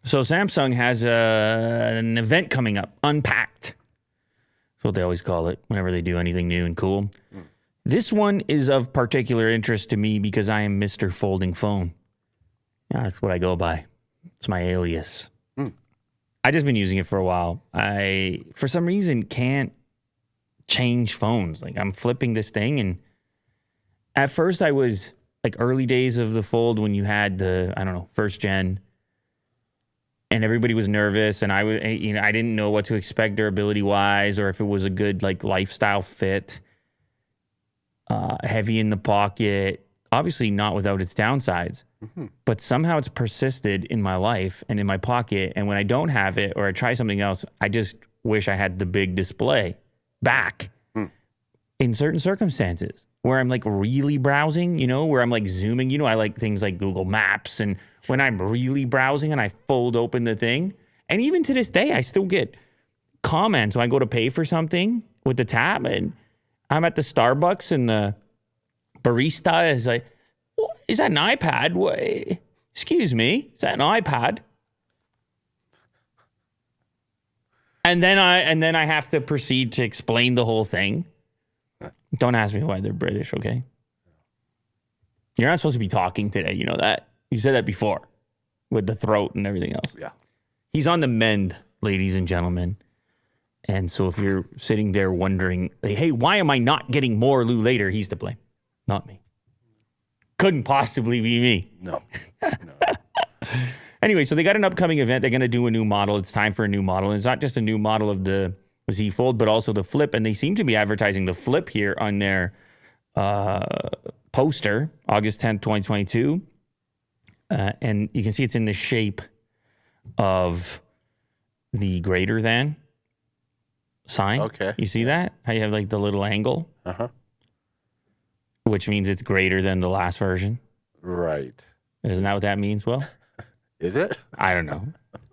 So Samsung has an event coming up, Unpacked. That's what they always call it whenever they do anything new and cool. This one is of particular interest to me because I am Mr. Folding Phone. Yeah, that's what I go by. It's my alias. I just been using it for a while. I, for some reason, can't change phones. Like, I'm flipping this thing, and at first I was, like, early days of the Fold when you had the, I don't know, first gen, and everybody was nervous, and I didn't know what to expect durability-wise or if it was a good, like, lifestyle fit. Heavy in the pocket, obviously not without its downsides, but somehow it's persisted in my life and in my pocket. And when I don't have it or I try something else, I just wish I had the big display back in certain circumstances where I'm like really browsing, where I'm like zooming, I like things like Google Maps. And when I'm really browsing and I fold open the thing, and even to this day, I still get comments when I go to pay for something with the tab, and I'm at the Starbucks and the barista is like, is that an iPad? What? Excuse me, is that an iPad? And then I have to proceed to explain the whole thing. Don't ask me why they're British, okay? You're not supposed to be talking today, you know that? You said that before with the throat and everything else. Yeah. He's on the mend, ladies and gentlemen. And so if you're sitting there wondering, like, hey, why am I not getting more Lou later? He's to blame, not me. Couldn't possibly be me. No. Anyway, so they got an upcoming event. They're going to do a new model. It's time for a new model. And it's not just a new model of the Z Fold, but also the Flip. And they seem to be advertising the Flip here on their poster, August 10th, 2022. And you can see it's in the shape of the greater than sign. Okay. You see that? How you have like the little angle? Uh-huh. Which means it's greater than the last version. Right. Isn't that what that means, Will? Is it? I don't know.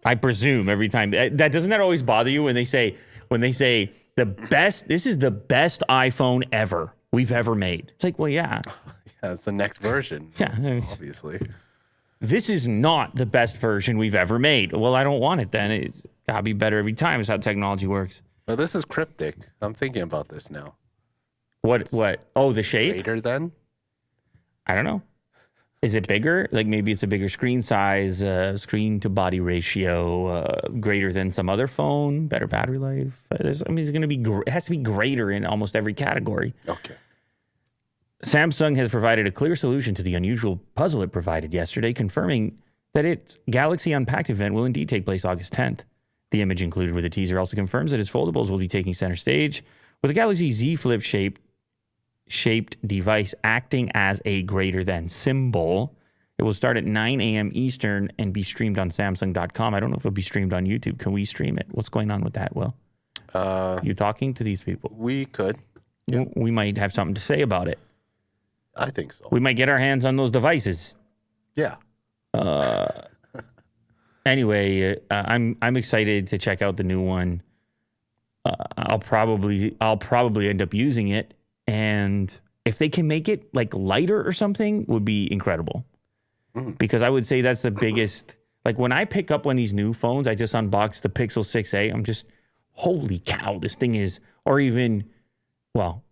I presume every time. Doesn't that always bother you when they say the best, this is the best iPhone ever we've ever made? It's like, well, yeah. Yeah, it's the next version. Yeah. Obviously. This is not the best version we've ever made. Well, I don't want it then. It's got to be better every time. It's how technology works. But this is cryptic. I'm thinking about this now. What? Oh, the shape? Greater than? I don't know. Is it bigger? Like maybe it's a bigger screen size, screen to body ratio, greater than some other phone, better battery life. It's going to be, it has to be greater in almost every category. Okay. Samsung has provided a clear solution to the unusual puzzle it provided yesterday, confirming that its Galaxy Unpacked event will indeed take place August 10th. The image included with the teaser also confirms that its foldables will be taking center stage, with the Galaxy Z Flip shaped device acting as a greater than symbol. It will start at 9 a.m. Eastern and be streamed on Samsung.com. I don't know if it'll be streamed on YouTube. Can we stream it? What's going on with that, Will? You talking to these people? We could. Yeah. We might have something to say about it. I think so. We might get our hands on those devices. Yeah. Anyway, I'm excited to check out the new one. I'll probably end up using it, and if they can make it like lighter or something, would be incredible. Because I would say that's the biggest. Like when I pick up one of these new phones, I just unboxed the Pixel 6a. I'm just, holy cow, this thing is. Or even, well,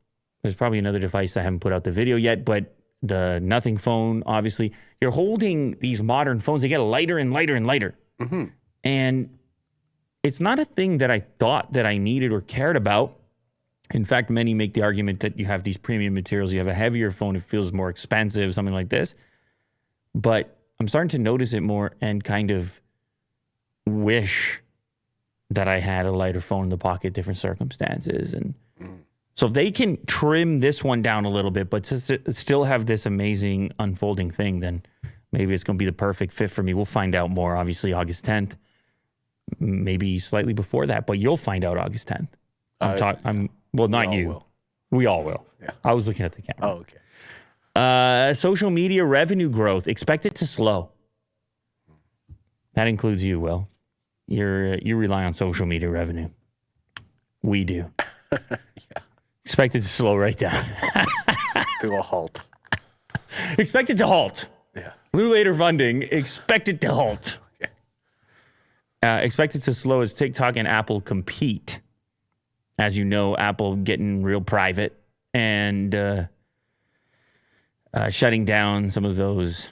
there's probably another device I haven't put out the video yet, but the Nothing phone, obviously. You're holding these modern phones, they get lighter and lighter and lighter. And it's not a thing that I thought that I needed or cared about. In fact, many make the argument that you have these premium materials, you have a heavier phone, it feels more expensive, something like this. But I'm starting to notice it more and kind of wish that I had a lighter phone in the pocket, different circumstances. And so if they can trim this one down a little bit, but to still have this amazing unfolding thing, then maybe it's going to be the perfect fit for me. We'll find out more, obviously, August 10th. Maybe slightly before that, but you'll find out August 10th. Well, not you. Will. We all will. Yeah. I was looking at the camera. Oh, okay. Social media revenue growth expected to slow. That includes you, Will. You rely on social media revenue. We do. Yeah. Expected to slow right down. To a halt. Expected to halt. Yeah. Blue later funding expected to halt. Okay. Expected to slow as TikTok and Apple compete. As you know, Apple getting real private and shutting down some of those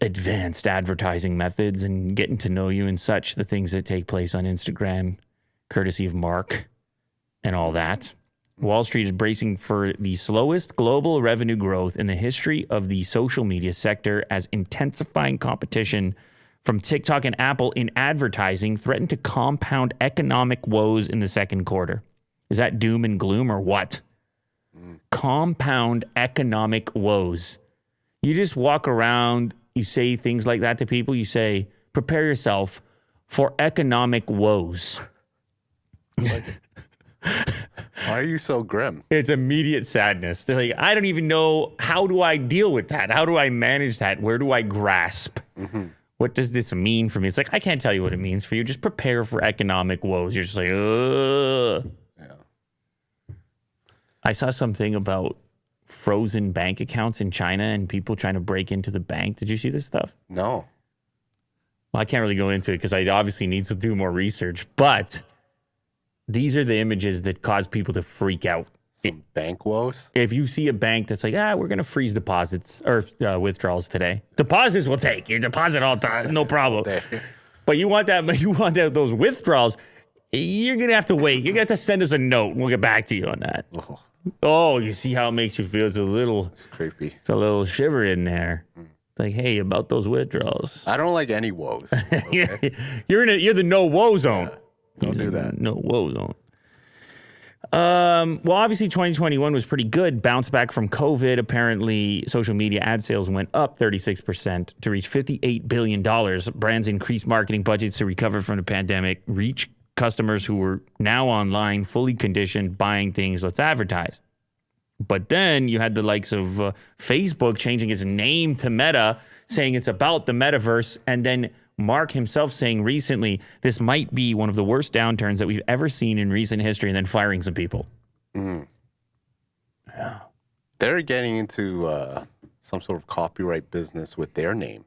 advanced advertising methods and getting to know you and such, the things that take place on Instagram, courtesy of Mark and all that. Wall Street is bracing for the slowest global revenue growth in the history of the social media sector as intensifying competition from TikTok and Apple in advertising threatened to compound economic woes in the second quarter. Is that doom and gloom or what? Compound economic woes. You just walk around, you say things like that to people. You say, prepare yourself for economic woes. Why are you so grim? It's immediate sadness. They're like, I don't even know, how do I deal with that? How do I manage that? Where do I grasp? Mm-hmm. What does this mean for me? It's like, I can't tell you what it means for you. Just prepare for economic woes. You're just like, ugh. Yeah. I saw something about frozen bank accounts in China and people trying to break into the bank. Did you see this stuff? No. Well, I can't really go into it because I obviously need to do more research, but these are the images that cause people to freak out. Some bank woes? If you see a bank that's like, we're going to freeze deposits or withdrawals today. Deposits we'll take. Your deposit all time, no problem. But you want those withdrawals, you're going to have to wait. You're going to have to send us a note and we'll get back to you on that. Oh, you see how it makes you feel? It's creepy. It's a little shiver in there. It's like, hey, about those withdrawals. I don't like any woes. Okay? You're the no woe zone. Yeah. Don't do that. No woe zone. Well, obviously 2021 was pretty good. Bounce back from COVID. Apparently, social media ad sales went up 36% to reach $58 billion. Brands increased marketing budgets to recover from the pandemic, reach customers who were now online, fully conditioned, buying things. Let's advertise. But then you had the likes of Facebook changing its name to Meta, saying it's about the metaverse, and then Mark himself saying recently, this might be one of the worst downturns that we've ever seen in recent history, and then firing some people. Mm. Yeah. They're getting into some sort of copyright business with their name,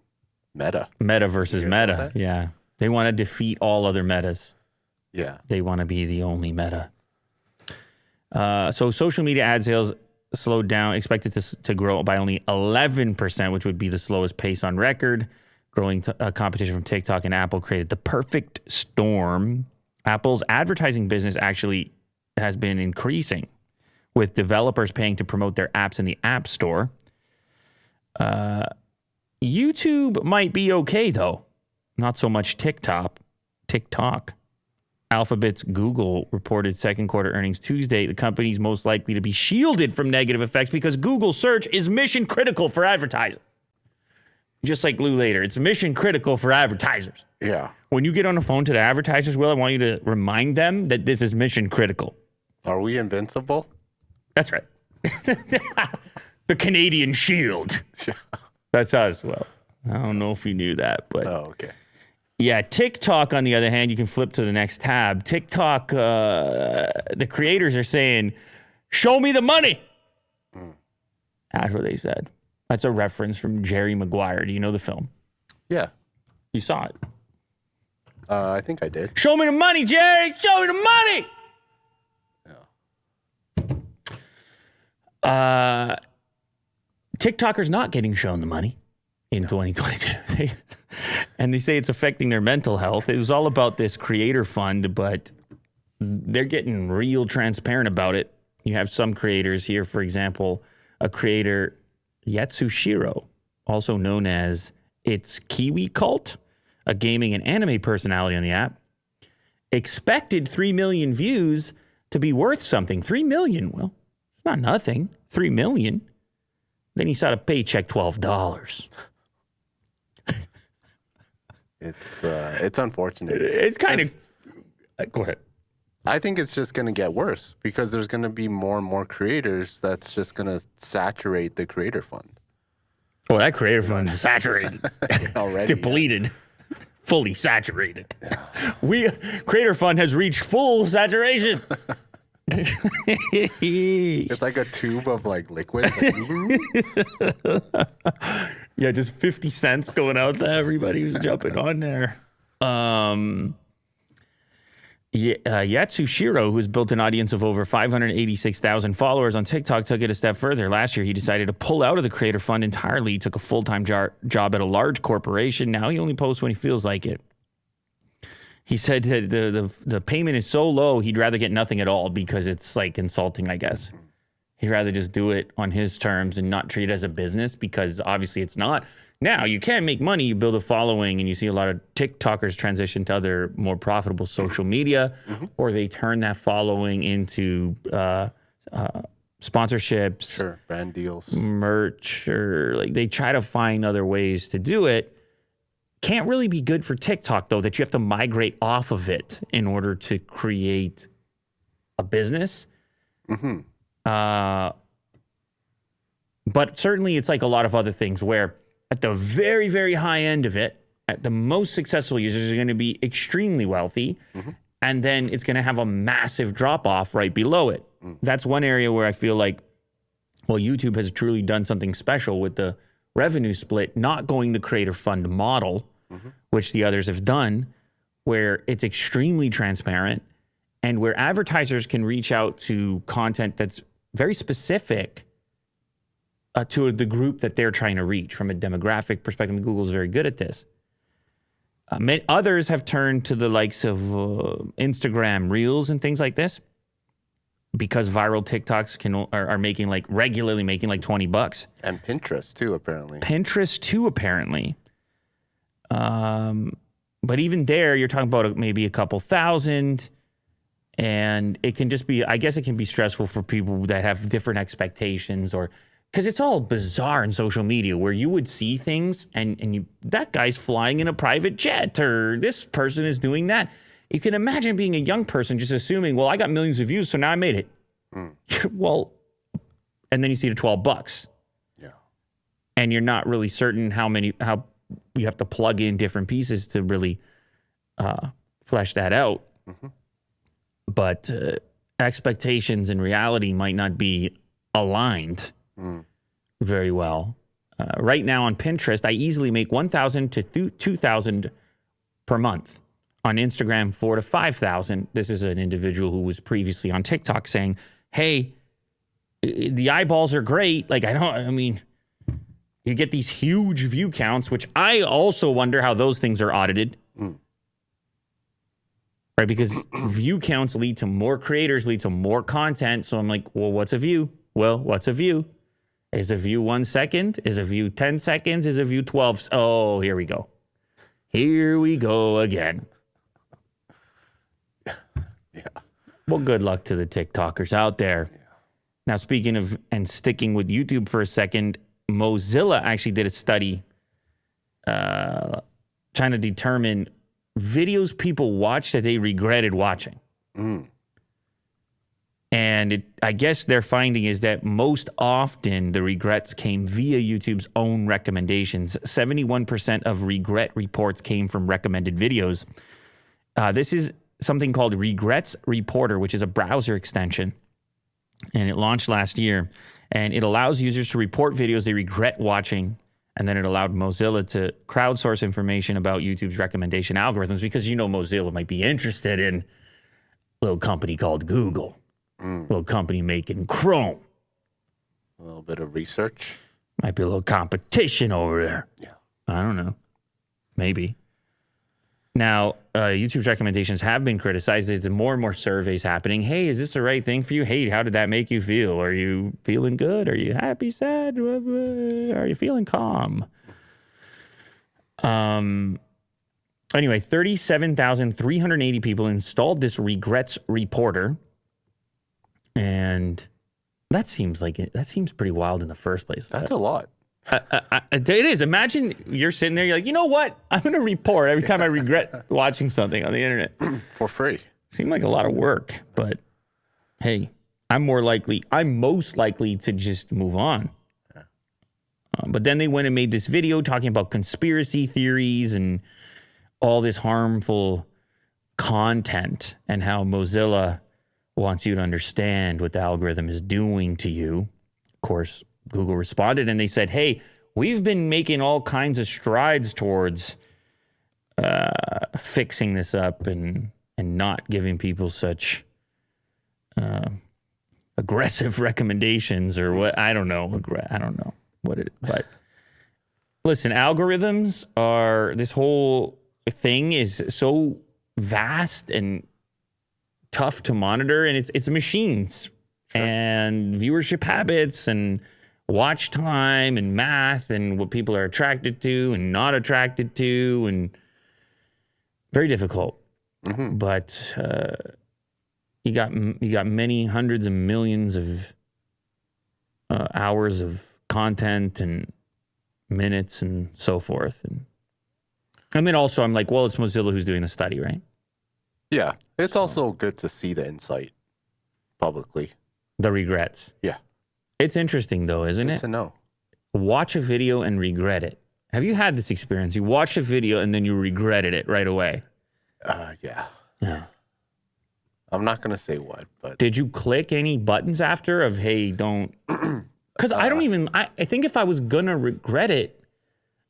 Meta. Meta versus Meta, yeah. They want to defeat all other metas. Yeah. They want to be the only Meta. So social media ad sales slowed down, expected to grow by only 11%, which would be the slowest pace on record. Growing competition from TikTok and Apple created the perfect storm. Apple's advertising business actually has been increasing, with developers paying to promote their apps in the App Store. YouTube might be okay, though. Not so much TikTok. Alphabet's Google reported second quarter earnings Tuesday. The company's most likely to be shielded from negative effects because Google search is mission critical for advertising. Just like Lou Later, it's mission critical for advertisers. Yeah. When you get on the phone to the advertisers, Will, I want you to remind them that this is mission critical. Are we invincible? That's right. The Canadian Shield. Yeah. That's us. Well, I don't know if you knew that, but okay. Yeah, TikTok, on the other hand, you can flip to the next tab. TikTok, the creators are saying, show me the money. That's what they said. That's a reference from Jerry Maguire. Do you know the film? Yeah. You saw it? I think I did. Show me the money, Jerry. Show me the money. Yeah. TikTokers not getting shown the money in 2022. And they say it's affecting their mental health. It was all about this creator fund, but they're getting real transparent about it. You have some creators here, for example, a creator, Yatsushiro, also known as It's Kiwi Cult, a gaming and anime personality on the app, expected 3 million views to be worth something. 3 million, well, it's not nothing. 3 million. Then he saw a paycheck $12. It's unfortunate. It's kind of... Go ahead. I think it's just going to get worse because there's going to be more and more creators that's just going to saturate the creator fund. Oh, that creator fund is saturated. Already. Depleted. Yeah. Fully saturated. Yeah. Creator fund has reached full saturation. It's like a tube of like liquid. Yeah, just 50 cents going out to everybody who's jumping on there. Yatsushiro, who's built an audience of over 586,000 followers on TikTok, took it a step further. Last year, he decided to pull out of the creator fund entirely. He took a full-time job at a large corporation. Now he only posts when he feels like it. He said that the payment is so low, he'd rather get nothing at all because it's like insulting, I guess. He'd rather just do it on his terms and not treat it as a business because obviously it's not. Now, you can make money, you build a following, and you see a lot of TikTokers transition to other more profitable social media, or they turn that following into sponsorships, Sure, brand deals, merch, or like they try to find other ways to do it. Can't really be good for TikTok, though, that you have to migrate off of it in order to create a business. But certainly it's like a lot of other things where at the very, very high end of it, at the most successful users are going to be extremely wealthy. And then it's going to have a massive drop off right below it. That's one area where I feel like, well, YouTube has truly done something special with the revenue split, not going the creator fund model, which the others have done, where it's extremely transparent and where advertisers can reach out to content that's very specific to the group that they're trying to reach from a demographic perspective. Google's very good at this. Others have turned to the likes of Instagram Reels and things like this because viral TikToks are making like regularly making like $20. And Pinterest too, apparently. But even there, you're talking about maybe a couple thousand. And it can just be, I guess it can be stressful for people that have different expectations or because it's all bizarre in social media where you would see things and that guy's flying in a private jet or this person is doing that. You can imagine being a young person just assuming, well, I got millions of views, so now I made it. Well, and then you see the $12. Yeah. And you're not really certain how you have to plug in different pieces to really flesh that out. But expectations and reality might not be aligned very well. Right now on Pinterest, I easily make $1,000 to $2,000 per month. On Instagram, $4,000 to $5,000. This is an individual who was previously on TikTok saying, hey, the eyeballs are great. Like, you get these huge view counts, which I also wonder how those things are audited. Right? Because view counts lead to more creators, lead to more content. So I'm like, well, what's a view? Well, what's a view? Is a view 1 second? Is a view 10 seconds? Is a view 12? Oh, here we go. Here we go again. Yeah. Well, good luck to the TikTokers out there. Yeah. Now, speaking of and sticking with YouTube for a second, Mozilla actually did a study trying to determine videos people watch that they regretted watching. And I guess their finding is that most often the regrets came via YouTube's own recommendations. 71% of regret reports came from recommended videos. This is something called Regrets Reporter, which is a browser extension. And it launched last year. And it allows users to report videos they regret watching. And then it allowed Mozilla to crowdsource information about YouTube's recommendation algorithms because, Mozilla might be interested in a little company called Google, a little company making Chrome. A little bit of research. Might be a little competition over there. Yeah. I don't know. Maybe. Now, YouTube's recommendations have been criticized. There's more and more surveys happening. Hey, is this the right thing for you? Hey, how did that make you feel? Are you feeling good? Are you happy, sad? Are you feeling calm? Anyway, 37,380 people installed this Regrets Reporter. And that seems pretty wild in the first place. That's a lot. It is. Imagine you're sitting there, you're like, you know what? I'm going to report every time I regret watching something on the internet. For free. Seemed like a lot of work, but hey, I'm most likely to just move on. But then they went and made this video talking about conspiracy theories and all this harmful content and how Mozilla wants you to understand what the algorithm is doing to you. Of course, Google responded and they said, hey, we've been making all kinds of strides towards fixing this up and and not giving people such aggressive recommendations or what. I don't know. I don't know what it, but listen, algorithms are, this whole thing is so vast and tough to monitor, and it's machines and viewership habits and watch time and math and what people are attracted to and not attracted to, and very difficult. But you got many hundreds of millions of hours of content and minutes and so forth. And then also I'm like, well, it's Mozilla who's doing the study, right? Yeah. It's also good to see the insight publicly. The regrets. Yeah. It's interesting though, isn't it? Good to know. Watch a video and regret it. Have you had this experience? You watch a video and then you regretted it right away. Yeah. Yeah. I'm not going to say what, but... Did you click any buttons after of, hey, don't... Because I don't even... I think if I was going to regret it,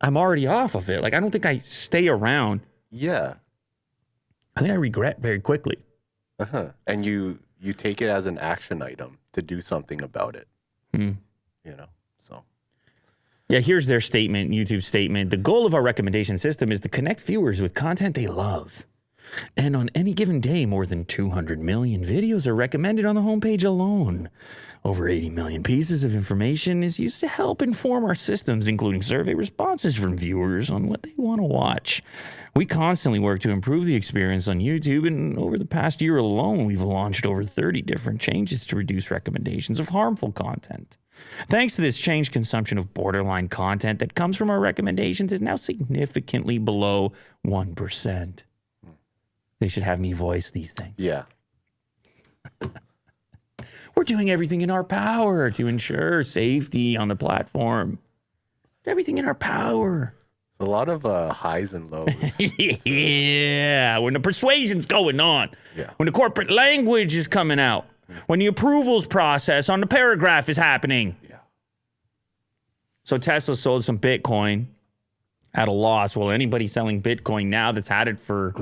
I'm already off of it. Like, I don't think I stay around. Yeah. I think I regret very quickly. And you take it as an action item to do something about it. You know, so... Yeah, here's their statement, YouTube statement. The goal of our recommendation system is to connect viewers with content they love. And on any given day, more than 200 million videos are recommended on the homepage alone. Over 80 million pieces of information is used to help inform our systems, including survey responses from viewers on what they want to watch. We constantly work to improve the experience on YouTube, and over the past year alone, we've launched over 30 different changes to reduce recommendations of harmful content. Thanks to this change, consumption of borderline content that comes from our recommendations is now significantly below 1%. They should have me voice these things. Yeah. We're doing everything in our power to ensure safety on the platform. Everything in our power. It's a lot of highs and lows. Yeah, when the persuasion's going on. Yeah. When the corporate language is coming out. When the approvals process on the paragraph is happening. Yeah. So Tesla sold some Bitcoin at a loss. Well, anybody selling Bitcoin now that's had it for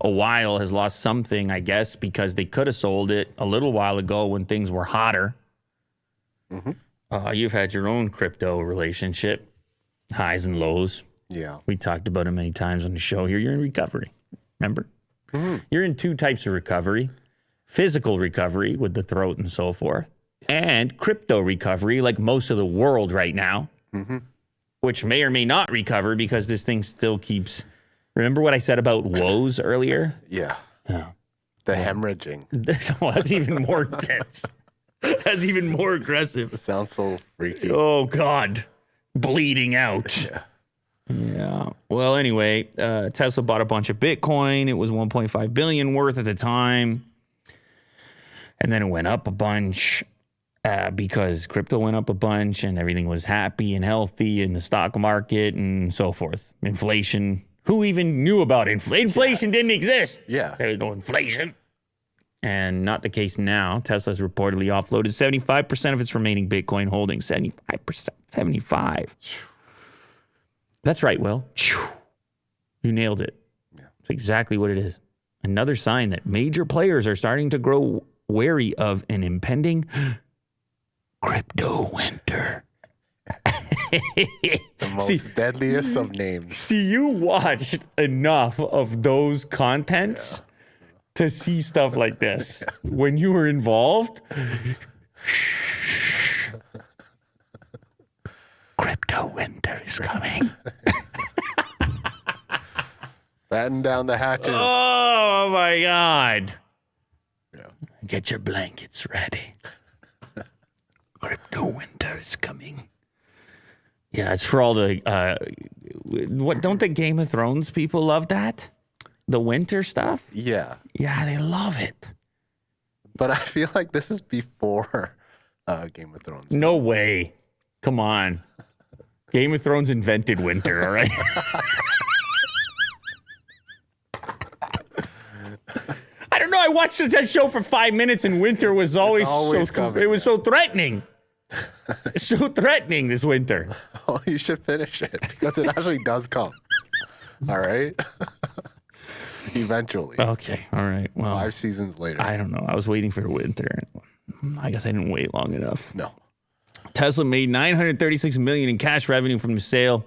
a while has lost something, I guess, because they could have sold it a little while ago when things were hotter. You've had your own crypto relationship, highs and lows. Yeah. We talked about it many times on the show here. You're in recovery, remember? You're in two types of recovery. Physical recovery with the throat and so forth, and crypto recovery like most of the world right now, which may or may not recover because this thing still keeps... Remember what I said about woes earlier? Yeah. The hemorrhaging. Well, that's even more intense. That's even more aggressive. It sounds so freaky. Oh, God. Bleeding out. Yeah. Well, anyway, Tesla bought a bunch of Bitcoin. It was $1.5 billion worth at the time. And then it went up a bunch because crypto went up a bunch and everything was happy and healthy in the stock market and so forth. Inflation. Who even knew about inflation? Inflation didn't exist. Yeah. There was no inflation. And not the case now. Tesla's reportedly offloaded 75% of its remaining Bitcoin holdings. 75%. 75. That's right, Will. You nailed it. Yeah. It's exactly what it is. Another sign that major players are starting to grow wary of an impending crypto winter. The most deadliest of names. See, you watched enough of those contents to see stuff like this. When you were involved, crypto winter is coming. Batten down the hatches. Oh, my God. Yeah. Get your blankets ready. Crypto winter is coming. Yeah, it's for all the, what, don't the Game of Thrones people love that? The winter stuff? Yeah. Yeah, they love it. But I feel like this is before Game of Thrones. No way. Come on. Game of Thrones invented winter, all right? I don't know. I watched that show for 5 minutes and winter was always coming, it was so threatening. It's so threatening this winter. Oh, you should finish it because it actually does come. All right. Eventually. Okay. All right. Well, 5 seasons later. I don't know. I was waiting for winter. I guess I didn't wait long enough. No. Tesla made $936 million in cash revenue from the sale,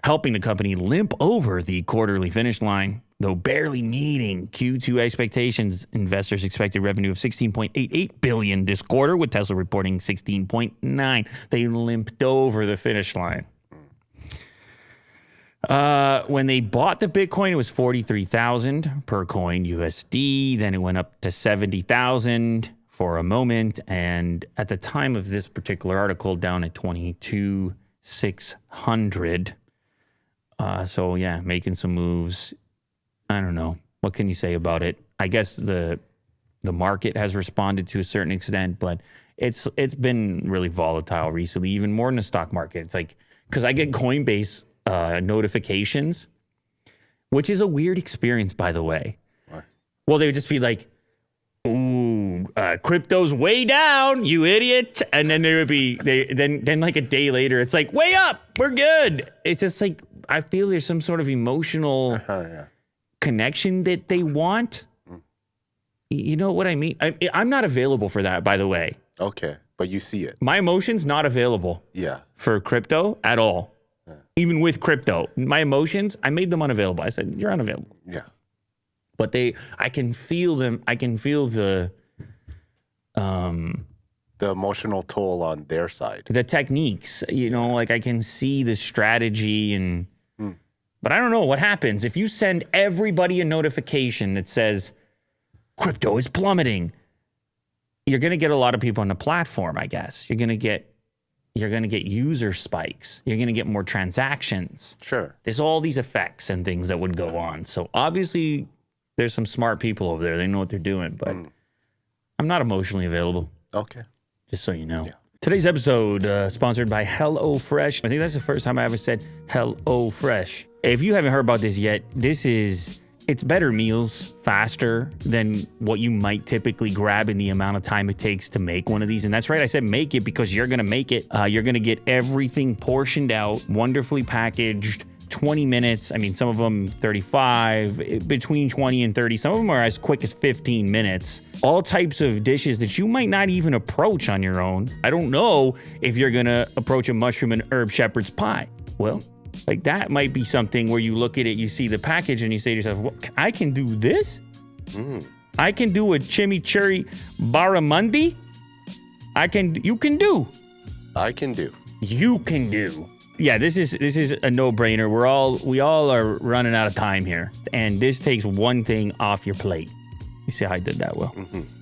helping the company limp over the quarterly finish line. Though barely meeting Q2 expectations, investors expected revenue of $16.88 billion this quarter, with Tesla reporting $16.9. They limped over the finish line. When they bought the Bitcoin, it was 43,000 per coin USD. Then it went up to 70,000 for a moment, and at the time of this particular article, down at 22,600. So yeah, making some moves. I don't know. What can you say about it? I guess the market has responded to a certain extent, but it's been really volatile recently, even more than the stock market. It's like, because I get Coinbase notifications, which is a weird experience, by the way. What? Well, they would just be like, ooh, crypto's way down, you idiot. And then there would be, then like a day later, it's like, way up, we're good. It's just like, I feel there's some sort of emotional connection that they want. You know what I mean? I'm not available for that, by the way. Okay, but you see it. My emotions not available. Yeah. For crypto at all. Yeah. Even with crypto, my emotions, I made them unavailable. I said, you're unavailable. Yeah. But I can feel them. I can feel the emotional toll on their side. The techniques, you know, like I can see the strategy and, but I don't know what happens if you send everybody a notification that says crypto is plummeting. You're going to get a lot of people on the platform, I guess. You're going to get user spikes. You're going to get more transactions. Sure. There's all these effects and things that would go on. So obviously there's some smart people over there. They know what they're doing, but I'm not emotionally available. Okay. Just so you know. Yeah. Today's episode sponsored by HelloFresh. I think that's the first time I ever said HelloFresh. If you haven't heard about this yet, it's better meals, faster than what you might typically grab in the amount of time it takes to make one of these. And that's right, I said make it because you're going to make it. You're going to get everything portioned out, wonderfully packaged, 20 minutes. I mean, some of them 35, between 20 and 30. Some of them are as quick as 15 minutes. All types of dishes that you might not even approach on your own. I don't know if you're going to approach a mushroom and herb shepherd's pie. Well, like that might be something where you look at it, you see the package, and you say to yourself, well, I can do this? I can do a chimichurri barramundi? You can do. You can do. Yeah, this is a no-brainer. We all are running out of time here. And this takes one thing off your plate. You see how I did that well?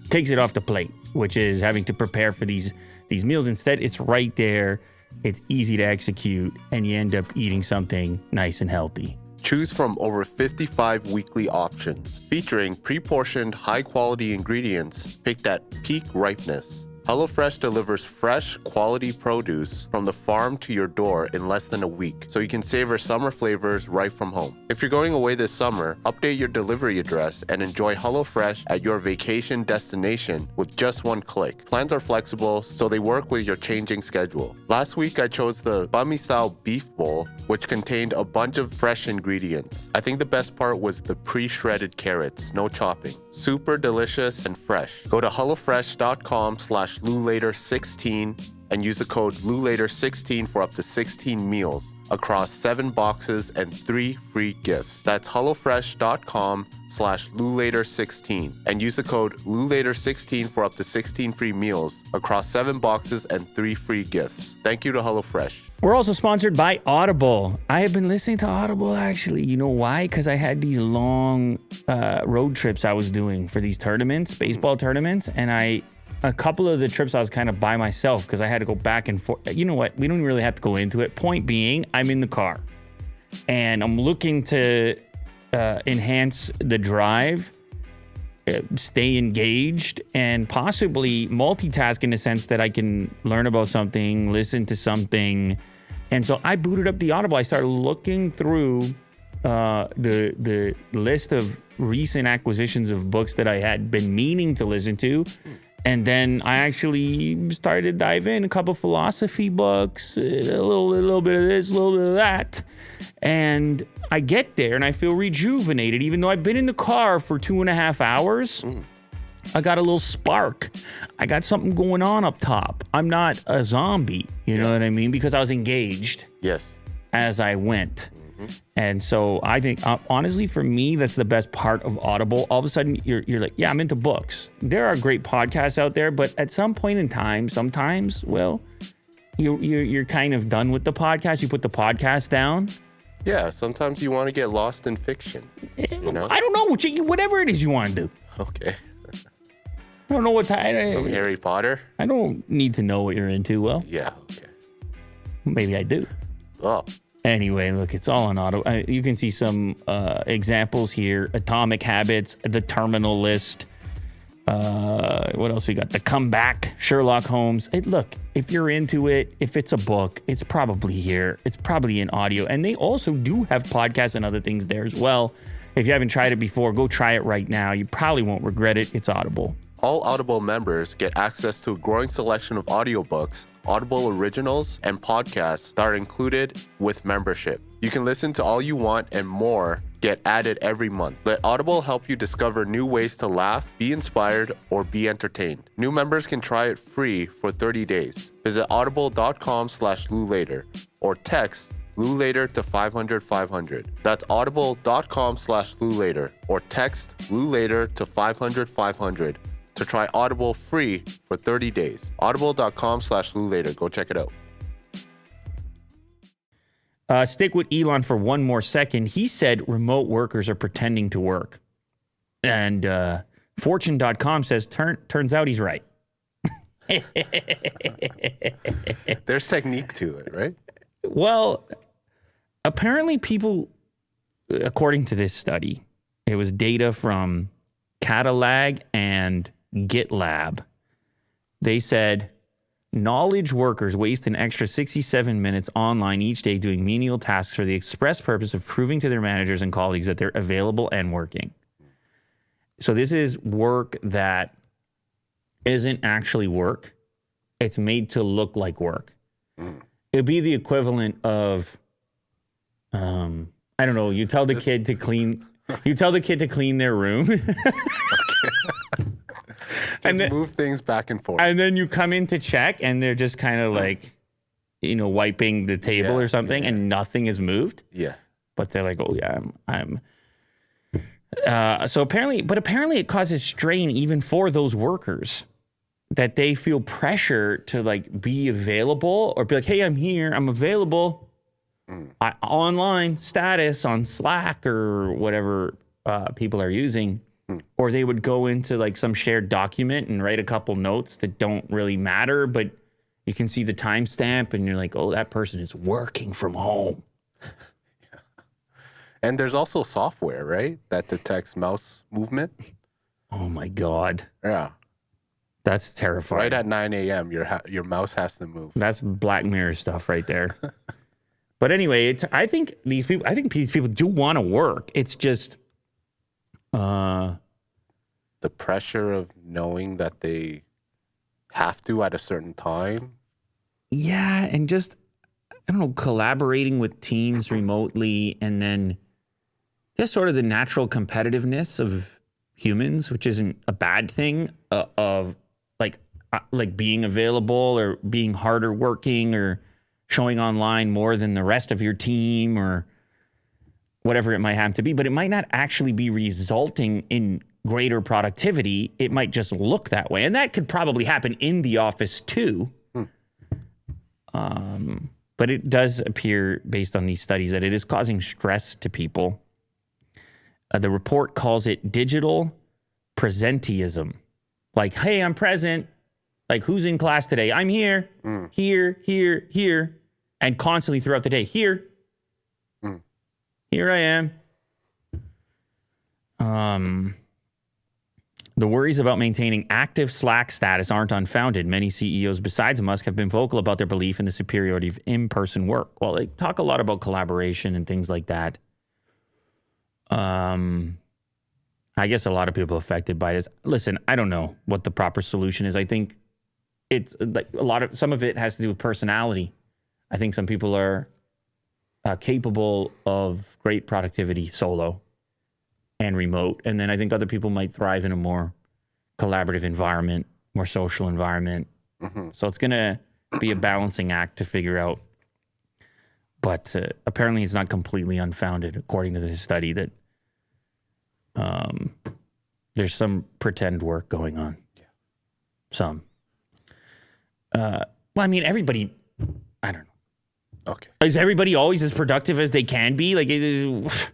Takes it off the plate, which is having to prepare for these meals. Instead, it's right there. It's easy to execute, and you end up eating something nice and healthy. Choose from over 55 weekly options, featuring pre-portioned, high-quality ingredients picked at peak ripeness. HelloFresh delivers fresh, quality produce from the farm to your door in less than a week, so you can savor summer flavors right from home. If you're going away this summer, update your delivery address and enjoy HelloFresh at your vacation destination with just one click. Plans are flexible, so they work with your changing schedule. Last week, I chose the banh-mi-style beef bowl, which contained a bunch of fresh ingredients. I think the best part was the pre-shredded carrots, no chopping. Super delicious and fresh. Go to HelloFresh.com/LouLater16 and use the code LouLater16 for up to 16 meals across 7 boxes and 3 free gifts. That's HelloFresh.com/LouLater16 and use the code LouLater16 for up to 16 free meals across 7 boxes and 3 free gifts. Thank you to HelloFresh. We're also sponsored by Audible. I have been listening to Audible, actually. You know why? Because I had these long road trips I was doing for these tournaments, baseball tournaments, and a couple of the trips I was kind of by myself because I had to go back and forth. You know what? We don't really have to go into it. Point being, I'm in the car, and I'm looking to enhance the drive, stay engaged, and possibly multitask in the sense that I can learn about something, listen to something. And so I booted up the Audible. I started looking through the list of recent acquisitions of books that I had been meaning to listen to. And then I actually started to dive in a couple philosophy books, a little bit of this, a little bit of that. And I get there and I feel rejuvenated, even though I've been in the car for 2.5 hours. I got a little spark. I got something going on up top. I'm not a zombie, you know what I mean? Because I was engaged as I went. And so I think, honestly, for me, that's the best part of Audible. All of a sudden, you're like, yeah, I'm into books. There are great podcasts out there, but at some point in time, sometimes, well, you're kind of done with the podcast. You put the podcast down. Yeah, sometimes you want to get lost in fiction. You know? I don't know, whatever it is you want to do. Okay. I don't know what time. Some Harry Potter? I don't need to know what you're into. Well, yeah, okay. Maybe I do. Oh. Anyway, look, it's all on auto. You can see some examples here. Atomic Habits, The Terminal List. What else we got? The Comeback, Sherlock Holmes. Look, if you're into it, if it's a book, it's probably here. It's probably in audio. And they also do have podcasts and other things there as well. If you haven't tried it before, go try it right now. You probably won't regret it. It's Audible. All Audible members get access to a growing selection of audiobooks, Audible originals, and podcasts that are included with membership. You can listen to all you want and more get added every month. Let Audible help you discover new ways to laugh, be inspired, or be entertained. New members can try it free for 30 days. Visit audible.com/LouLater or text LouLater to 500-500. That's audible.com/LouLater or text LouLater to 500-500 to try Audible free for 30 days. Audible.com/LouLater. Go check it out. Stick with Elon for one more second. He said remote workers are pretending to work. And Fortune.com says turns out he's right. There's technique to it, right? Well, apparently people, according to this study, it was data from Catalog and GitLab. They said knowledge workers waste an extra 67 minutes online each day doing menial tasks for the express purpose of proving to their managers and colleagues that they're available and working. So this is work that isn't actually work. It's made to look like work. It'd be the equivalent of, I don't know, you tell the kid to clean their room. And then, move things back and forth. And then you come in to check and they're just kind of like, wiping the table or something and nothing has moved. Yeah. But they're like, oh yeah, so apparently it causes strain even for those workers, that they feel pressure to like be available or be like, hey, I'm here, I'm available. Online status on Slack or whatever people are using. Or they would go into like some shared document and write a couple notes that don't really matter, but you can see the timestamp and you're like, oh, that person is working from home. Yeah. And there's also software, right, that detects mouse movement. Oh my God. Yeah. That's terrifying. Right at 9 a.m., your mouse has to move. That's Black Mirror stuff right there. But anyway, I think these people do want to work. It's just the pressure of knowing that they have to at a certain time. Yeah, and just, I don't know, collaborating with teams remotely, and then just sort of the natural competitiveness of humans, which isn't a bad thing, of like being available or being harder working or showing online more than the rest of your team or whatever it might have to be, but it might not actually be resulting in greater productivity. It might just look that way. And that could probably happen in the office too. But it does appear, based on these studies, that it is causing stress to people. The report calls it digital presenteeism. Like, hey, I'm present. Like, who's in class today? I'm here, here, here, here. And constantly throughout the day, here. Here I am. The worries about maintaining active Slack status aren't unfounded. Many CEOs besides Musk have been vocal about their belief in the superiority of in-person work. Well, they talk a lot about collaboration and things like that. I guess a lot of people affected by this. Listen, I don't know what the proper solution is. I think it's like some of it has to do with personality. I think some people are capable of great productivity solo and remote. And then I think other people might thrive in a more collaborative environment, more social environment. So it's going to be a balancing act to figure out. But apparently it's not completely unfounded, according to this study, that there's some pretend work going on. Yeah. Some. Well, I mean, everybody, I don't know. Okay. Is everybody always as productive as they can be? Like, it is...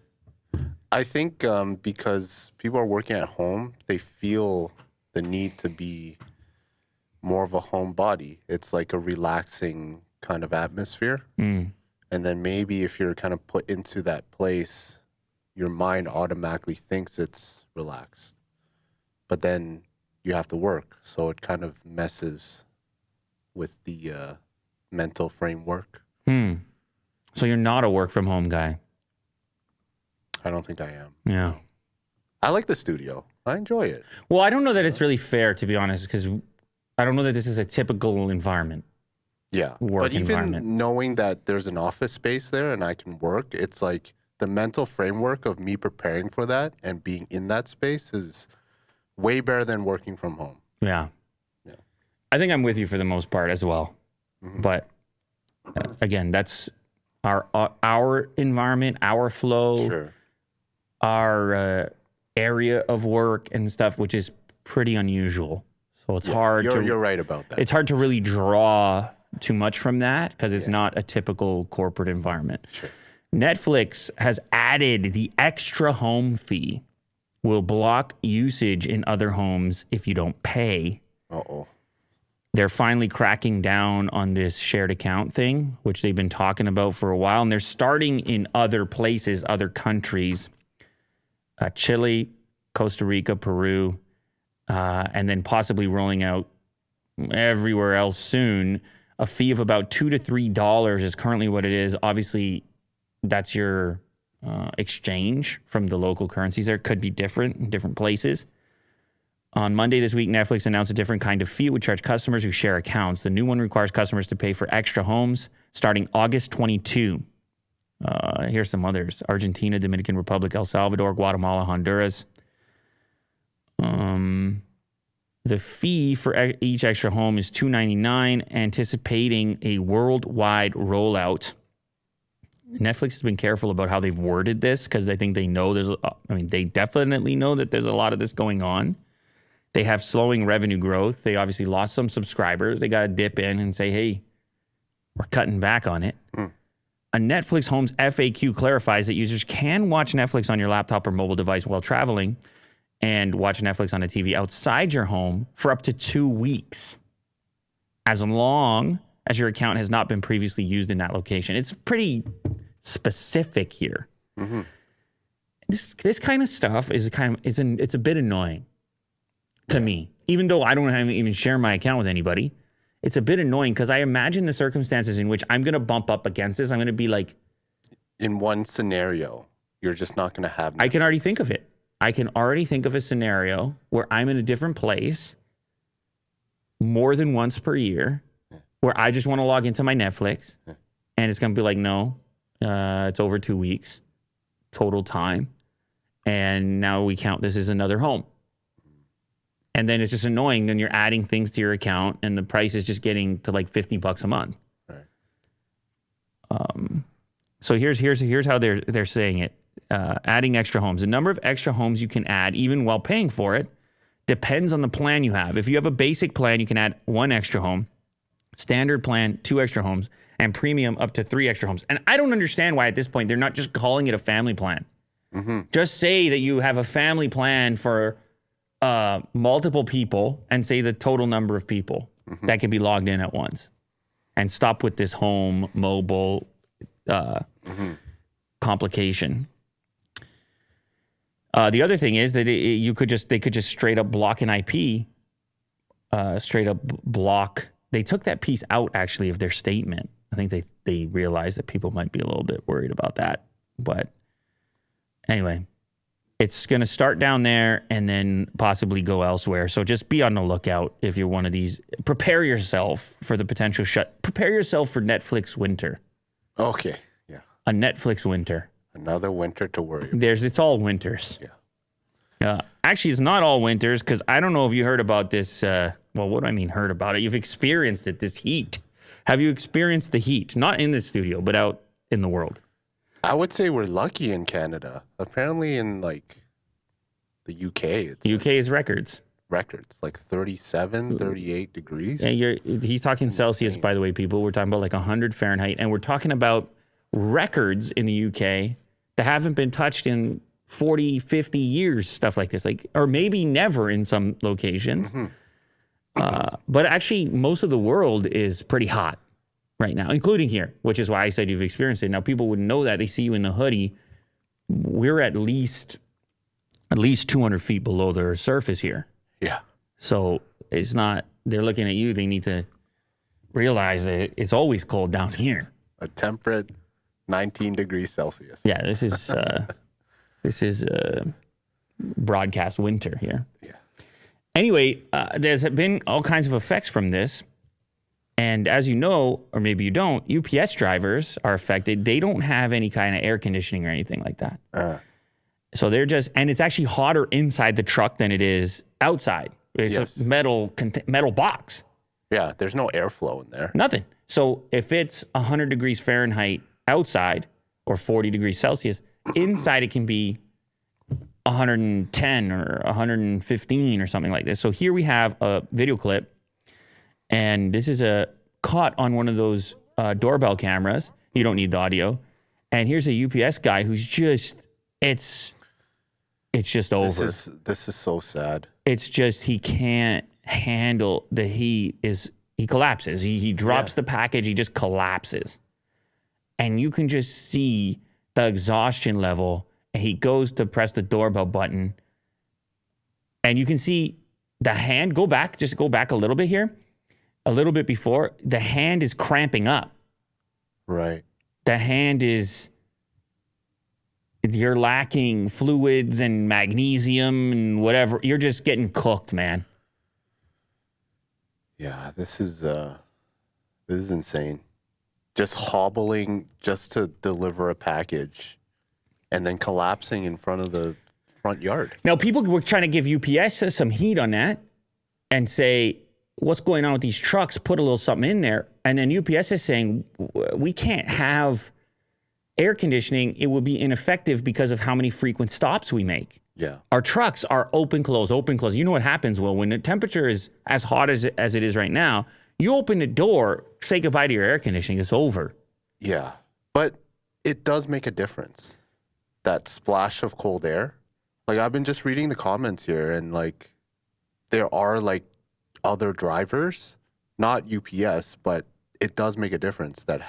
I think because people are working at home, they feel the need to be more of a homebody. It's like a relaxing kind of atmosphere. And then maybe if you're kind of put into that place, your mind automatically thinks it's relaxed. But then you have to work. So it kind of messes with the mental framework. So you're not a work from home guy? I don't think I am. Yeah. I like the studio. I enjoy it. Well, I don't know that it's really fair, to be honest, because I don't know that this is a typical environment. Yeah. Work but even environment. knowing that there's an office space there and I can work, it's like the mental framework of me preparing for that and being in that space is way better than working from home. Yeah. I think I'm with you for the most part as well. But again, that's our environment, our flow, Sure. our area of work and stuff, which is pretty unusual. So it's hard You're right about that. It's hard to really draw too much from that because it's not a typical corporate environment. Sure. Netflix has added the extra home fee. Will block usage in other homes if you don't pay. Uh-oh. They're finally cracking down on this shared account thing, which they've been talking about for a while. And they're starting in other places, other countries, Chile, Costa Rica, Peru, and then possibly rolling out everywhere else soon. A fee of about $2 to $3 is currently what it is. Obviously, that's your exchange from the local currencies. There could be different in different places. On Monday this week, Netflix announced a different kind of fee it would charge customers who share accounts. The new one requires customers to pay for extra homes starting August 22. Here's some others: Argentina, Dominican Republic, El Salvador, Guatemala, Honduras. The fee for each extra home is $2.99, anticipating a worldwide rollout. Netflix has been careful about how they've worded this because I think they know they definitely know that there's a lot of this going on. They have slowing revenue growth. They obviously lost some subscribers. They got to dip in and say, hey, we're cutting back on it. A Netflix Homes FAQ clarifies that users can watch Netflix on your laptop or mobile device while traveling and watch Netflix on a TV outside your home for up to 2 weeks, as long as your account has not been previously used in that location. It's pretty specific here. This kind of stuff is it's a bit annoying to me, even though I don't even share my account with anybody. It's a bit annoying because I imagine the circumstances in which I'm going to bump up against this. I'm going to be like, in one scenario, you're just not going to have Netflix. I can already think of it. I can already think of a scenario where I'm in a different place more than once per year, where I just want to log into my Netflix, and it's going to be like, no, it's over 2 weeks total time, and now we count this as another home. And then it's just annoying. Then you're adding things to your account, and the price is just getting to like $50 a month. Right. So here's how they're saying it. Adding extra homes. The number of extra homes you can add, even while paying for it, depends on the plan you have. If you have a basic plan, you can add 1 extra home. Standard plan, 2 extra homes, and premium up to 3 extra homes. And I don't understand why at this point they're not just calling it a family plan. Just say that you have a family plan for multiple people and say the total number of people that can be logged in at once, and stop with this home mobile complication. The other thing is that they could just straight up block an IP, straight up block. They took that piece out actually of their statement. I think they realized that people might be a little bit worried about that. But anyway, It's going to start down there and then possibly go elsewhere. So just be on the lookout if you're one of these. Prepare yourself for the potential shut. Prepare yourself for Netflix winter. Okay. Yeah. A Netflix winter. Another winter to worry about. It's all winters. Yeah. Actually, it's not all winters because I don't know if you heard about this. Well, what do I mean heard about it? You've experienced it, this heat. Have you experienced the heat? Not in the studio, but out in the world. I would say we're lucky in Canada. Apparently in like the UK, it's The UK is records. records, like 37, 38 degrees. Yeah, he's talking Celsius, by the way, people. We're talking about like 100 Fahrenheit. And we're talking about records in the UK that haven't been touched in 40, 50 years, stuff like this. Or maybe never in some locations. But actually, most of the world is pretty hot right now, including here, which is why I said you've experienced it. Now, people wouldn't know that. They see you in the hoodie. We're at least 200 feet below the surface here. Yeah. So it's not, they're looking at you. They need to realize that it's always cold down here. A temperate 19 degrees Celsius. Yeah, this is broadcast winter here. Yeah. Anyway, there's been all kinds of effects from this. And as you know, or maybe you don't, UPS drivers are affected. They don't have any kind of air conditioning or anything like that. So they're just, and it's actually hotter inside the truck than it is outside. It's a metal box. Yeah, there's no airflow in there. Nothing. So if it's 100 degrees Fahrenheit outside or 40 degrees Celsius, inside it can be 110 or 115 or something like this. So here we have a video clip, and this is caught on one of those doorbell cameras. You don't need the audio. And here's a UPS guy who's just, it's just over. This is so sad. It's just he can't handle the heat. He collapses. He drops the package. He just collapses. And you can just see the exhaustion level. And he goes to press the doorbell button. And you can see the hand, just go back a little bit here. A little bit before, the hand is cramping up. Right. The hand is, you're lacking fluids and magnesium and whatever. You're just getting cooked, man. Yeah, this is insane. Just hobbling just to deliver a package and then collapsing in front of the front yard. Now, people were trying to give UPS some heat on that and say, what's going on with these trucks? Put a little something in there. And then UPS is saying, we can't have air conditioning. It would be ineffective because of how many frequent stops we make. Yeah. Our trucks are open, close, open, close. You know what happens, Will? When the temperature is as hot as it is right now, you open the door, say goodbye to your air conditioning, it's over. Yeah. But it does make a difference. That splash of cold air. Like, I've been just reading the comments here, and like, there are like other drivers, not UPS, but it does make a difference that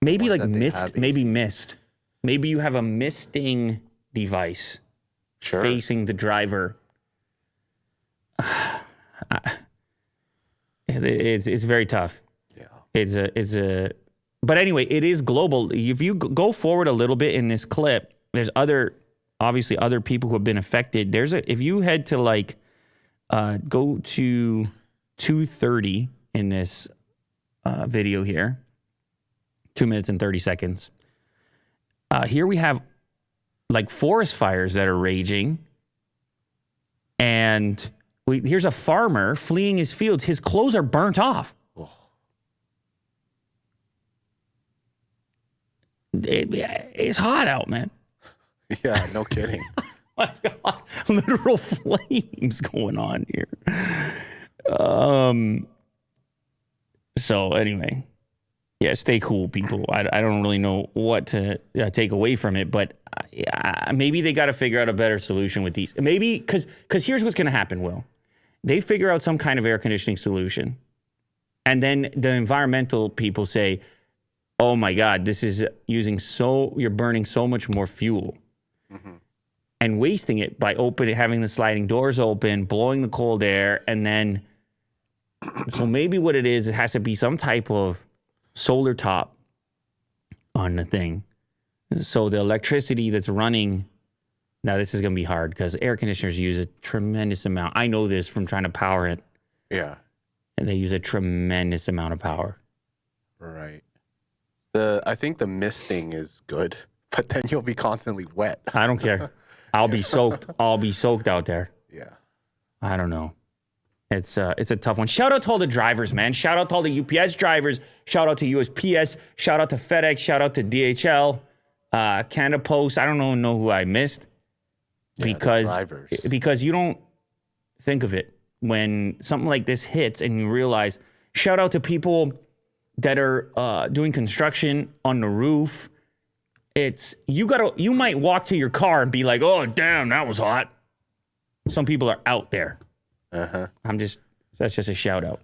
maybe like mist, maybe mist. Maybe you have a misting device facing the driver. It's very tough. Yeah. But anyway, it is global. If you go forward a little bit in this clip, there's obviously other people who have been affected. If you head to go to 2:30 in this video here, 2 minutes and 30 seconds. Here we have like forest fires that are raging. And here's a farmer fleeing his fields. His clothes are burnt off. Oh. It's hot out, man. Yeah, no kidding. My God, literal flames going on here. So anyway, yeah, stay cool, people. I don't really know what to take away from it, but maybe they got to figure out a better solution with these. Maybe because here's what's going to happen, Will. They figure out some kind of air conditioning solution, and then the environmental people say, "Oh my God, this is you're burning so much more fuel." Mm-hmm. And wasting it by having the sliding doors open, blowing the cold air, and then, so maybe what it has to be some type of solar top on the thing. So the electricity that's running Now, this is going to be hard because air conditioners use a tremendous amount. I know this from trying to power it. Yeah. And they use a tremendous amount of power. Right. I think the misting is good, but then you'll be constantly wet. I don't care. I'll be soaked. I'll be soaked out there. Yeah. I don't know. It's a tough one. Shout out to all the drivers, man. Shout out to all the UPS drivers. Shout out to USPS. Shout out to FedEx. Shout out to DHL. Canada Post. I don't know who I missed. Because you don't think of it when something like this hits and you realize, shout out to people that are doing construction on the roof. You might walk to your car and be like, oh, damn, that was hot. Some people are out there. Uh-huh. That's just a shout out.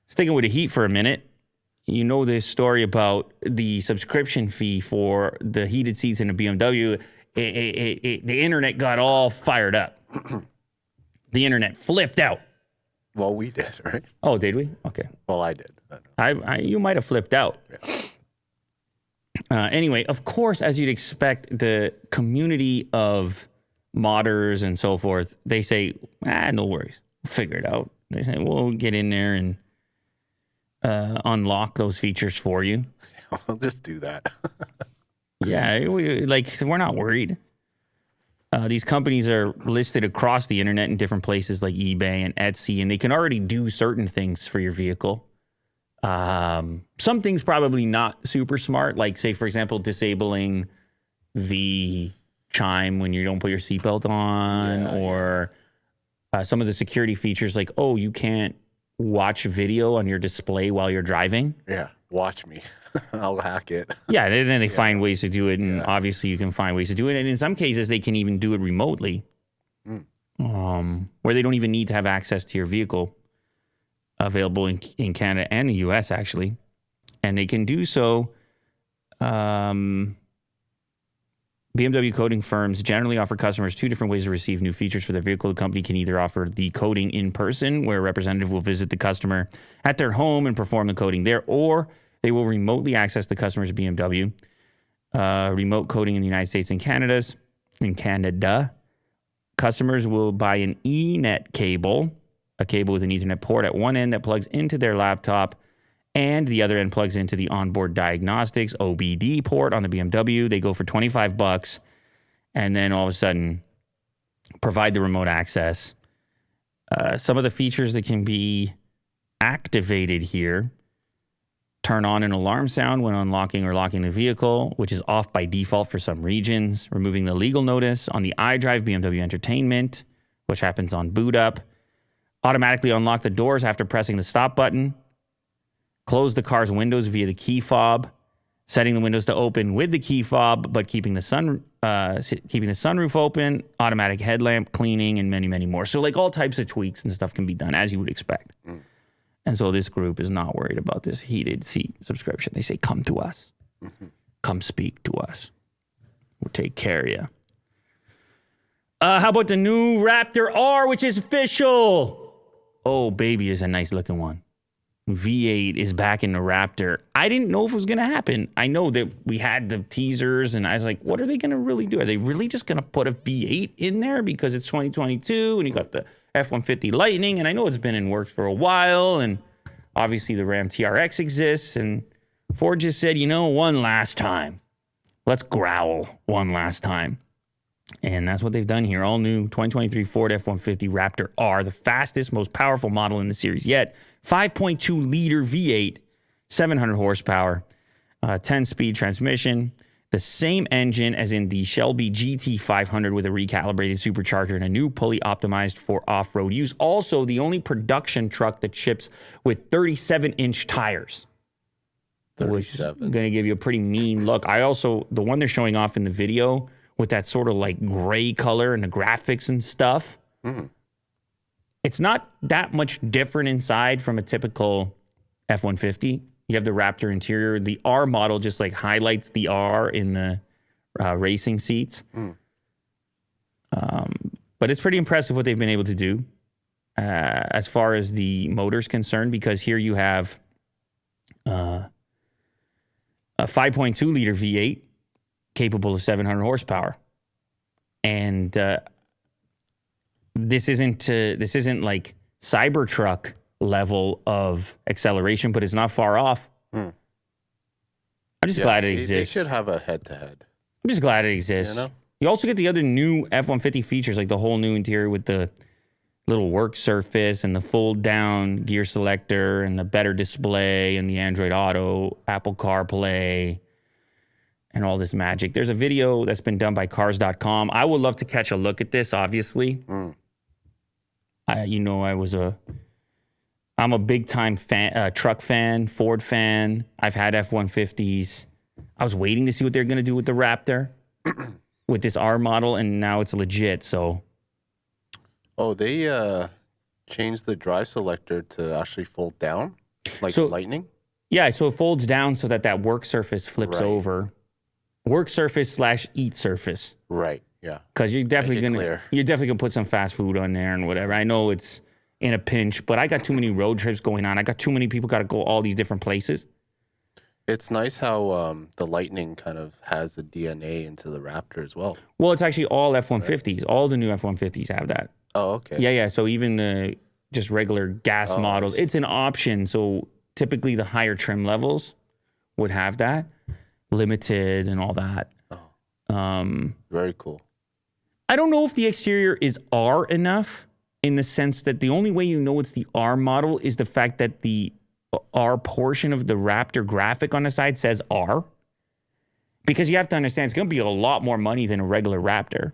Sticking with the heat for a minute. You know this story about the subscription fee for the heated seats in the BMW. The internet got all fired up. The internet flipped out. Well, we did, right? Oh, did we? Okay. Well, I did. You might have flipped out. Yeah. Anyway, of course, as you'd expect, the community of modders and so forth, they say, no worries. We'll figure it out. They say, we'll get in there and unlock those features for you. I'll just do that. Yeah, we're not worried. These companies are listed across the internet in different places like eBay and Etsy, and they can already do certain things for your vehicle. Some things probably not super smart, like, say, for example, disabling the chime when you don't put your seatbelt on, or some of the security features like, oh, you can't watch video on your display while you're driving. Yeah, watch me. I'll hack it. Yeah, and then they find ways to do it, and obviously you can find ways to do it. And in some cases, they can even do it remotely, where they don't even need to have access to your vehicle, available in Canada and the U.S., actually. And they can do so. BMW coding firms generally offer customers two different ways to receive new features for their vehicle. The company can either offer the coding in person, where a representative will visit the customer at their home and perform the coding there, or they will remotely access the customer's BMW. Remote coding in the United States and Canada. Customers will buy an eNet cable, a cable with an Ethernet port at one end that plugs into their laptop, and the other end plugs into the onboard diagnostics OBD port on the BMW. They go for $25, and then all of a sudden provide the remote access. Some of the features that can be activated here: turn on an alarm sound when unlocking or locking the vehicle, which is off by default for some regions. Removing the legal notice on the iDrive BMW Entertainment, which happens on boot up. Automatically unlock the doors after pressing the stop button. Close the car's windows via the key fob. Setting the windows to open with the key fob, but keeping the sunroof open. Automatic headlamp cleaning, and many, many more. So like all types of tweaks and stuff can be done as you would expect. And so this group is not worried about this heated seat subscription. They say, come to us. Come speak to us. We'll take care of you. How about the new Raptor R, which is official? Oh, baby, is a nice looking one. V8 is back in the Raptor. I didn't know if it was going to happen. I know that we had the teasers, and I was like, what are they going to really do? Are they really just going to put a V8 in there because it's 2022 and you got the F-150 Lightning? And I know it's been in works for a while, and obviously the Ram TRX exists, and Ford just said, one last time. Let's growl one last time. And that's what they've done here. All new 2023 Ford F-150 Raptor R, the fastest, most powerful model in the series yet. 5.2-liter V8, 700 horsepower, 10-speed transmission. The same engine as in the Shelby GT500 with a recalibrated supercharger and a new pulley optimized for off-road use. Also, the only production truck that ships with 37-inch tires. 37. Which is going to give you a pretty mean look. The one they're showing off in the video with that sort of like gray color and the graphics and stuff. It's not that much different inside from a typical F-150. You have the Raptor interior. The R model just like highlights the R in the racing seats. But it's pretty impressive what they've been able to do as far as the motor's concerned, because here you have a 5.2-liter V8 capable of 700 horsepower. And this isn't like Cybertruck level of acceleration, but it's not far off. I'm just glad it exists. They should have a head-to-head. I'm just glad it exists. You know? You also get the other new F-150 features, like the whole new interior with the little work surface and the fold-down gear selector and the better display and the Android Auto, Apple CarPlay, and all this magic. There's a video that's been done by Cars.com. I would love to catch a look at this, obviously. I'm a big-time fan, truck fan, Ford fan. I've had F-150s. I was waiting to see what they're going to do with the Raptor, with this R model, and now it's legit, so. Oh, they changed the drive selector to actually fold down, like Lightning? Yeah, so it folds down so that work surface flips over. Work surface / eat surface. Right, yeah. Because you're definitely gonna put some fast food on there and whatever. I know it's in a pinch, but I got too many road trips going on. I got too many people got to go all these different places. It's nice how the Lightning kind of has the DNA into the Raptor as well. Well, it's actually all F-150s. Right. All the new F-150s have that. Oh, okay. Yeah. So even the just regular gas models, it's an option. So typically the higher trim levels would have that. Limited and all that. Very cool. I don't know if the exterior is R enough, in the sense that the only way you know it's the R model is the fact that the R portion of the Raptor graphic on the side says R. Because you have to understand, it's going to be a lot more money than a regular Raptor.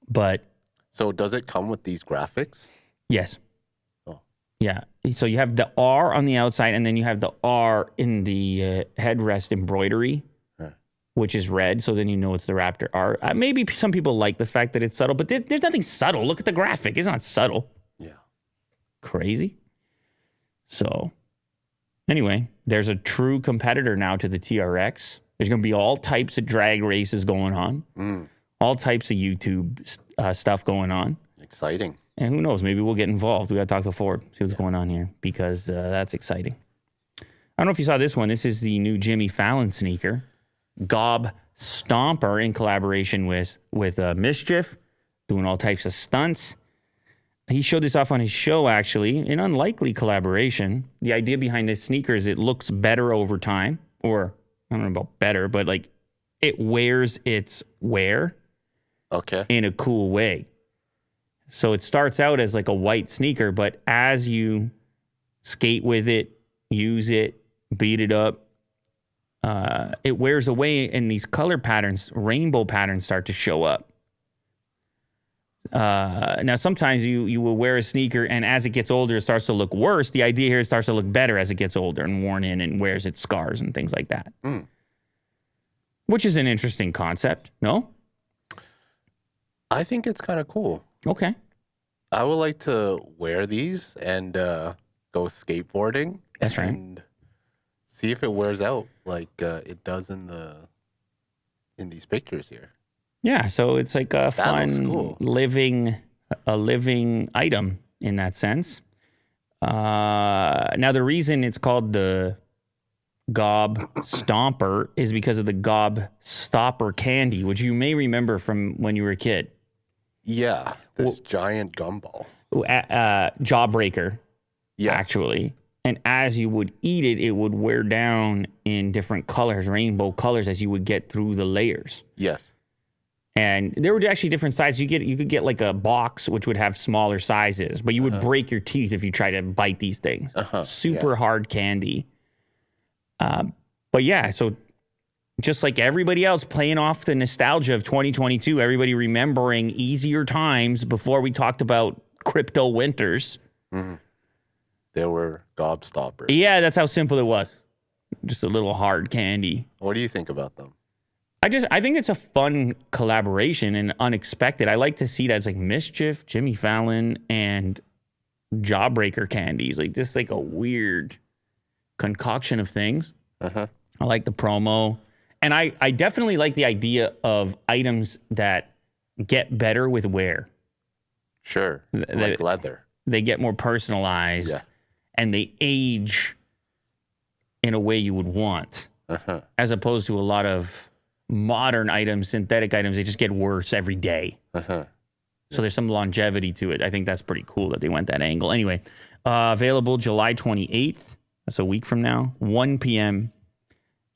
But. So does it come with these graphics? Yes. Oh. Yeah. So you have the R on the outside, and then you have the R in the headrest embroidery, which is red. So then you know it's the Raptor R. Maybe some people like the fact that it's subtle, but there's nothing subtle. Look at the graphic. It's not subtle. Yeah. Crazy. So anyway, there's a true competitor now to the TRX. There's going to be all types of drag races going on, all types of YouTube stuff going on. Exciting. And who knows? Maybe we'll get involved. We got to talk to Ford, see what's going on here, because that's exciting. I don't know if you saw this one. This is the new Jimmy Fallon sneaker. Gobstopper in collaboration with Mischief, doing all types of stunts. He showed this off on his show, actually, an unlikely collaboration. The idea behind this sneaker is it looks better over time, or I don't know about better, but like it wears its wear in a cool way. So it starts out as like a white sneaker, but as you skate with it, use it, beat it up, it wears away, and these color patterns, rainbow patterns, start to show up. Now, sometimes you will wear a sneaker, and as it gets older, it starts to look worse. The idea here is it starts to look better as it gets older and worn in and wears its scars and things like that. Which is an interesting concept, no? I think it's kind of cool. Okay. I would like to wear these and go skateboarding. That's right. And see if it wears out like it does in these pictures here. Yeah, so it's like a fun living item in that sense. Now the reason it's called the Gobstopper is because of the Gobstopper candy, which you may remember from when you were a kid. Yeah, this giant gumball. Jawbreaker, actually. And as you would eat it, it would wear down in different colors, rainbow colors, as you would get through the layers. Yes. And there were actually different sizes. You could get like a box, which would have smaller sizes, but you would break your teeth if you try to bite these things. Super hard candy. But yeah, so just like everybody else, playing off the nostalgia of 2022, everybody remembering easier times before we talked about crypto winters. There were Gobstoppers. Yeah, that's how simple it was. Just a little hard candy. What do you think about them? I think it's a fun collaboration and unexpected. I like to see that as like Mischief, Jimmy Fallon, and Jawbreaker candies. Like this, like a weird concoction of things. I like the promo. And I definitely like the idea of items that get better with wear. Sure. Like leather. They get more personalized and they age in a way you would want. As opposed to a lot of modern items, synthetic items, they just get worse every day. So there's some longevity to it. I think that's pretty cool that they went that angle. Anyway, available July 28th. That's a week from now, 1 p.m.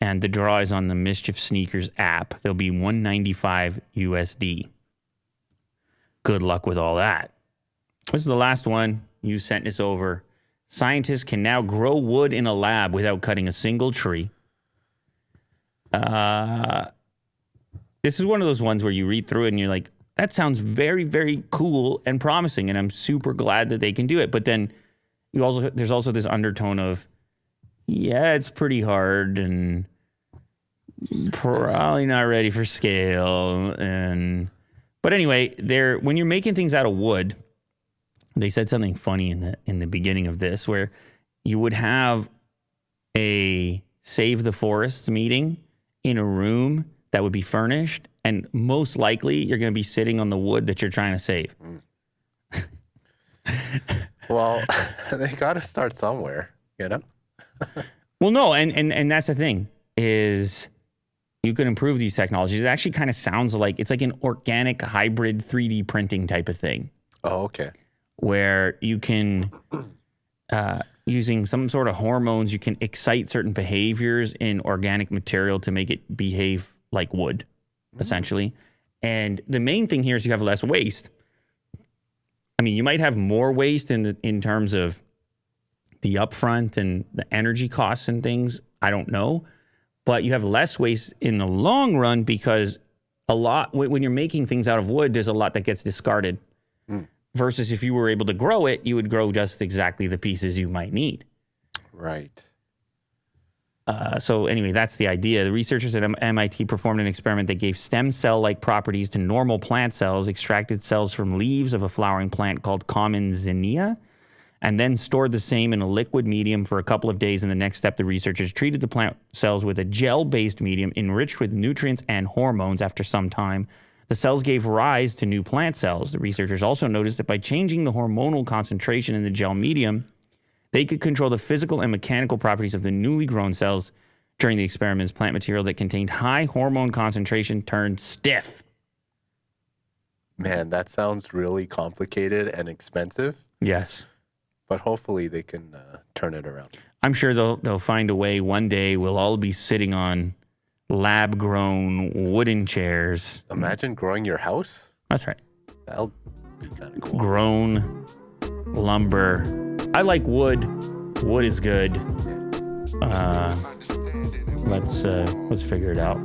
And the draw is on the Mischief Sneakers app. There'll be $195 USD. Good luck with all that. This is the last one. You sent this over. Scientists can now grow wood in a lab without cutting a single tree. This is one of those ones where you read through it and you're like, that sounds very, very cool and promising, and I'm super glad that they can do it. But then there's also this undertone of, yeah, it's pretty hard and probably not ready for scale. But anyway, when you're making things out of wood, they said something funny in the beginning of this, where you would have a Save the Forests meeting in a room that would be furnished, and most likely you're going to be sitting on the wood that you're trying to save. Well, they got to start somewhere, you know? Well, no, and that's the thing, is you can improve these technologies. It actually kind of sounds like it's like an organic hybrid 3D printing type of thing. Oh, okay. Where you can, using some sort of hormones, you can excite certain behaviors in organic material to make it behave like wood, essentially. And the main thing here is you have less waste. I mean, you might have more waste in terms of the upfront and the energy costs and things. I don't know. But you have less waste in the long run because when you're making things out of wood, there's a lot that gets discarded. Versus if you were able to grow it, you would grow just exactly the pieces you might need. Right. So anyway, that's the idea. The researchers at MIT performed an experiment that gave stem cell-like properties to normal plant cells, extracted cells from leaves of a flowering plant called common zinnia, and then stored the same in a liquid medium for a couple of days. In the next step, the researchers treated the plant cells with a gel-based medium enriched with nutrients and hormones. After some time, the cells gave rise to new plant cells. The researchers also noticed that by changing the hormonal concentration in the gel medium, they could control the physical and mechanical properties of the newly grown cells. During the experiments, plant material that contained high hormone concentration turned stiff. Man, that sounds really complicated and expensive. Yes. But hopefully they can turn it around. I'm sure they'll find a way. One day we'll all be sitting on lab-grown wooden chairs. Imagine growing your house. That's right. That'll be kind of cool. Grown lumber. I like wood. Wood is good. Let's figure it out.